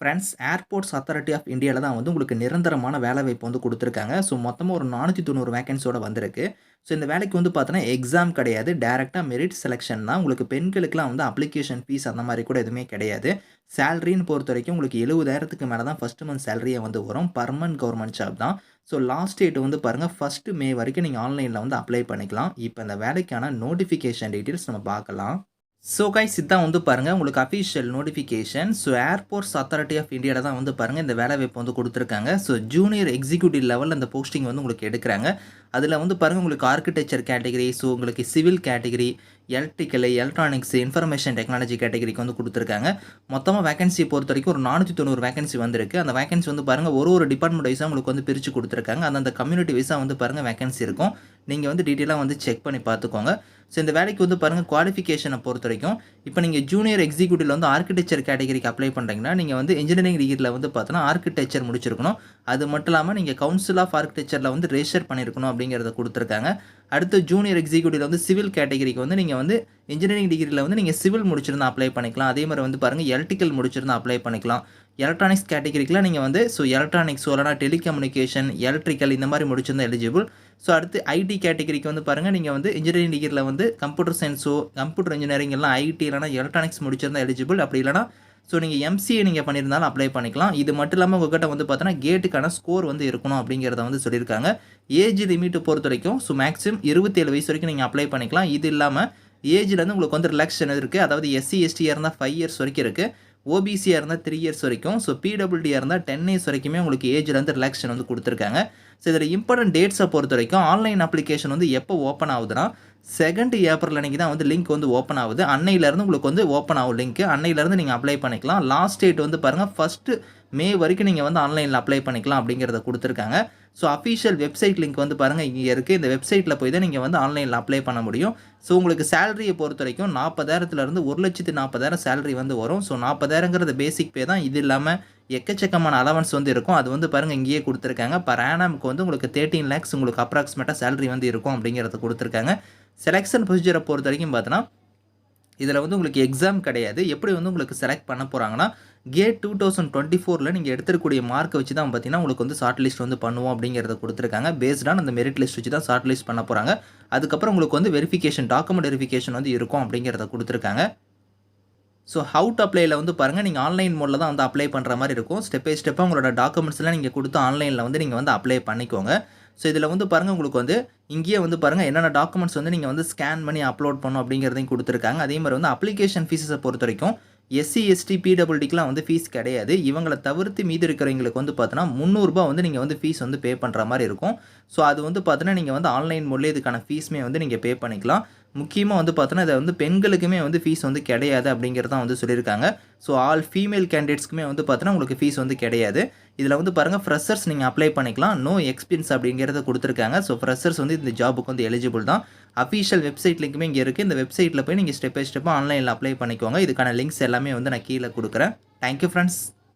Friends airports authority of இந்தியால தான் வந்து உங்களுக்கு நிரந்தரமான வேலைவாய்ப்பு வந்து குடுத்துருக்காங்க. ஸோ மொத்தமா ஒரு 490 வேக்கன்ஸியோட வந்திருக்கு. ஸோ இந்த வேலைக்கு வந்து பார்த்தீங்கன்னா, எக்ஸாம் கிடையாது. டைரக்ட்டா மெரிட் செலக்ஷன் தான். உங்களுக்கு பெண்களுக்குலாம் வந்து அப்ளிகேஷன் ஃபீஸ் அந்த மாரி கூட எதுவுமே கிடையாது. சேலரின்னு பொறுத்தவரைக்கும் உங்களுக்கு 70,000க்கு மேல தான் ஃபர்ஸ்ட் மந்த் சேலரியே வந்து வரும். பெர்மனன்ட் கவர்ன்மென்ட் ஜாப் தான். ஸோ லாஸ்ட் டேட் வந்து பாருங்க 1 மே வரைக்கும் நீங்க ஆன்லைன்ல வந்து அப்ளை பண்ணிக்கலாம். இப்ப இந்த வேலைக்கான நோட்டிஃபிகேஷன் டீட்டெயில்ஸ் நம்ம பார்க்கலாம். ஸோ கைஸ் இதான் வந்து பாருங்கள் உங்களுக்கு official notification. So airports authority of இந்தியாவில் தான் வந்து பாருங்கள் இந்த வேலைவாய்ப்பு வந்து கொடுத்துருக்காங்க. ஸோ ஜூனியர் எக்ஸிக்யூட்டிவ் லெவலில் இந்த போஸ்டிங் வந்து உங்களுக்கு எடுக்கிறாங்க. அதில் வந்து பாருங்கள் உங்களுக்கு ஆர்கிடெக்சர் கேட்டகரி, ஸோ உங்களுக்கு civil category, electrical, electronics, information technology கேட்டகரிக்கு வந்து கொடுத்துருக்காங்க. மொத்தமாக வேகன்சி பொறுத்த வரைக்கும் ஒரு 490 வேகன்சி வந்திருக்கு. அந்த வேகன்சி வந்து பாருங்கள் ஒரு டிபார்ட்மெண்ட் வைஸாக உங்களுக்கு வந்து பிரித்து கொடுத்துருக்காங்க. அந்த கம்யூனிட்டி வைஸாக வந்து பாருங்கள் வேகன்சி இருக்கும். நீங்கள் வந்து டீட்டெயிலாக வந்து செக் பண்ணி பார்த்துக்கோங்க. ஸோ இந்த வேலைக்கு வந்து பாருங்கள் குவாலிஃபிகேஷனை பொறுத்த வரைக்கும் இப்போ நீங்கள் ஜூனியர் எக்ஸிக்யூட்டிவ்ல வந்து ஆர்கிடெக்சர் கேட்டகரிக்கு அப்ளை பண்ணுறீங்கன்னா நீங்கள் வந்து இன்ஜினியரிங் டிகிரியில் வந்து பார்த்தோன்னா ஆர்கிடெக்சர் முடிச்சிருக்கணும். அது மட்டும் இல்லாமல் நீங்கள் கவுன்சில் ஆஃப் ஆர்கிடெக்சரில் வந்து ரெஜிஸ்டர் பண்ணியிருக்கணும் அப்படிங்கிறத கொடுத்துருக்காங்க. அடுத்து ஜூனியர் எக்ஸிக்யூட்டிவ்ல வந்து சிவில் கேட்டகரிக்கு வந்து நீங்கள் வந்து இன்ஜினியரிங் டிகிரியில் வந்து நீங்கள் சிவில் முடிச்சிருந்தா அப்ளை பண்ணிக்கலாம். அதே மாதிரி வந்து பாருங்கள் எலக்ட்ரிக்கல் முடிச்சிருந்தா அப்ளை பண்ணிக்கலாம். எலக்ட்ரானிக்ஸ் கேட்டகரிக்குலாம் நீங்கள் வந்து எலக்ட்ரானிக்ஸ் இல்லைனா டெலிகம்யூனிகேஷன், எலக்ட்ரிக்கல் இந்த மாதிரி முடிச்சிருந்தா எலிஜிபிள். ஸோ அடுத்து ஐடி கேட்டகரிக்கு வந்து பாருங்கள் நீங்கள் வந்து இன்ஜினியரிங் டிகிரியில் வந்து கம்ப்யூட்டர் சயின்ஸோ, கம்ப்யூட்டர் இன்ஜினியரிங் எல்லாம் ஐடி இல்லைனா எலக்ட்ரானிக்ஸ் முடிச்சிருந்தா எலிஜிபிள். அப்படி இல்லைனா நீங்கள் எம்சிஏ நீங்கள் பண்ணியிருந்தாலும் அப்ளை பண்ணிக்கலாம். இது மட்டும் இல்லாமல் உங்கள்கிட்ட வந்து பார்த்தோன்னா கேட்டுக்கான ஸ்கோர் வந்து இருக்கணும் அப்படிங்கிறத வந்து சொல்லியிருக்காங்க. ஏஜ் லிமிட் பொறுத்த வரைக்கும் மேக்ஸிமம் 27 வயசு வரைக்கும் நீங்கள் அப்ளை பண்ணிக்கலாம். இது இல்லாமல் ஏஜ்லேருந்து உங்களுக்கு வந்து ரிலாக்ஸேஷன் இருக்குது. அதாவது எஸ்சி எஸ்டியாக இருந்தால் 5 இயர்ஸ் வரைக்கும் இருக்குது. ஓபிசியாக இருந்தால் 3 இயர்ஸ் வரைக்கும். ஸோ பிடபிள்யூடியாக இருந்தால் 10 இயர்ஸ் வரைக்குமே உங்களுக்கு ஏஜ்லேருந்து ரிலாக்ஸேஷன் வந்து கொடுத்துருக்காங்க. ஸோ இதில் இம்பார்ட்டன்ட் டேட்ஸை பொறுத்த வரைக்கும் ஆன்லைன் அப்ளிகேஷன் வந்து எப்போ ஓப்பன் ஆகுதுன்னா 2 ஏப்ரல் அன்றைக்கி தான் வந்து லிங்க் வந்து ஓப்பன் ஆகுது. அன்னையிலேருந்து உங்களுக்கு வந்து ஓப்பன் ஆகும் லிங்க். அன்னையிலேருந்து நீங்கள் அப்ளை பண்ணிக்கலாம். லாஸ்ட் டேட் வந்து பாருங்கள் 1 மே வரைக்கும் நீங்கள் வந்து ஆன்லைனில் அப்ளை பண்ணிக்கலாம் அப்படிங்கிறத கொடுத்துருக்காங்க. ஸோ அஃபிஷியல் வெப்சைட் லிங்க் வந்து பாருங்கள் இங்கே இருக்குது. இந்த வெப்சைட்டில் போய் தான் நீங்கள் வந்து ஆன்லைனில் அப்ளை பண்ண முடியும். ஸோ உங்களுக்கு சேலரியை பொறுத்த வரைக்கும் 40,000லேருந்து 1,40,000 சேலரி வந்து வரும். ஸோ 40,000ங்கிறது பேசிக் பே தான். இது இல்லாமல் எக்கச்சக்கமான அலவன்ஸ் வந்து இருக்கும். அது வந்து பாருங்கள் இங்கேயே கொடுத்துருக்காங்க. பர் ஆனம்க்கு வந்து உங்களுக்கு 13 lakhs உங்களுக்கு அப்ராக்சிமேட்டாக சேலரி வந்து இருக்கும் அப்படிங்கிறத கொடுத்துருக்காங்க. செலெக்ஷன் ப்ரொசீஜரை பொறுத்த வரைக்கும் பார்த்தோன்னா இதில் வந்து உங்களுக்கு எக்ஸாம் கிடையாது. எப்படி வந்து உங்களுக்கு செலக்ட் பண்ண போகிறாங்கன்னா கேட் 2024ல் நீங்கள் எடுத்துக்கூடிய மார்க்கை வச்சு தான் பார்த்தீங்கன்னா உங்களுக்கு வந்து ஷார்ட் லிஸ்ட் வந்து பண்ணுவோம் அப்படிங்கிறத கொடுத்துருக்காங்க. பேஸ்டான அந்த மெரிட் லிஸ்ட் வச்சு தான் ஷார்ட் லிஸ்ட் பண்ண போகிறாங்க. அதுக்கப்புறம் உங்களுக்கு வந்து வெரிஃபிகேஷன் டாக்குமெண்ட் வெரிஃபிகேஷன் வந்து இருக்கும் அப்படிங்கிறத கொடுத்துருக்காங்க. ஸோ ஹவு டு அப்ளைல வந்து பாருங்கள் நீங்கள் ஆன்லைன் மோடில் தான் வந்து அப்ளை பண்ணுற மாதிரி இருக்கும். ஸ்டெப் பை ஸ்டெப்பாக உங்களோட டாக்குமெண்ட்ஸ்லாம் நீங்கள் கொடுத்து ஆன்லைனில் வந்து நீங்கள் வந்து அப்ளை பண்ணிக்கோங்க. ஸோ இதில் வந்து பாருங்கள் உங்களுக்கு வந்து இங்கேயே வந்து பாருங்கள் என்னென்ன டாக்குமெண்ட்ஸ் வந்து நீங்கள் வந்து ஸ்கேன் பண்ணி அப்லோட் பண்ணணும் அப்படிங்கிறதையும் கொடுத்துருக்காங்க. அதே மாதிரி வந்து அப்ளிகேஷன் ஃபீஸஸை பொறுத்த வரைக்கும் எஸ்சி, எஸ்டி, பிடபிள்யூடிக்கெலாம் வந்து ஃபீஸ் கிடையாது. இவங்களை தவிர்த்து மீதி இருக்கிறவங்களுக்கு வந்து பார்த்தோன்னா ரூ. 300 வந்து நீங்கள் வந்து ஃபீஸ் வந்து பே பண்ணுற மாதிரி இருக்கும். ஸோ அது வந்து பார்த்தோன்னா நீங்கள் வந்து ஆன்லைன் மோட்லேயே இதுக்கான ஃபீஸுமே வந்து நீங்கள் பே பண்ணிக்கலாம். முக்கியமாக வந்து பார்த்தோன்னா இதை வந்து பெண்களுக்குமே வந்து ஃபீஸ் வந்து கிடையாது அப்படிங்கிறத வந்து சொல்லியிருக்காங்க. ஸோ ஆல் ஃபீமேல் கேண்டிடேட்ஸ்க்குமே வந்து பார்த்தோன்னா உங்களுக்கு ஃபீஸ் வந்து கிடையாது. இதில் வந்து பாருங்கள் ஃப்ரெஷர்ஸ் நீங்கள் அப்ளை பண்ணிக்கலாம். நோ எக்ஸ்பீரியன்ஸ் அப்படிங்கிறத கொடுத்துருக்காங்க. ஸோ ஃப்ரெஷர்ஸ் வந்து இந்த ஜாபுக்கு வந்து எலிஜிபிள் தான். அஃபிஷியல் வெப்சைட் லிங்க்குமே இங்கே இருக்குது. இந்த வெப்சைட்டில் போய் நீங்கள் ஸ்டெப் பை ஸ்டெப்பாக ஆன்லைனில் அப்ளை பண்ணிக்கோங்க. இதுக்கான லிங்க்ஸ் எல்லாமே வந்து நான் கீழே கொடுக்குறேன். Thank you friends.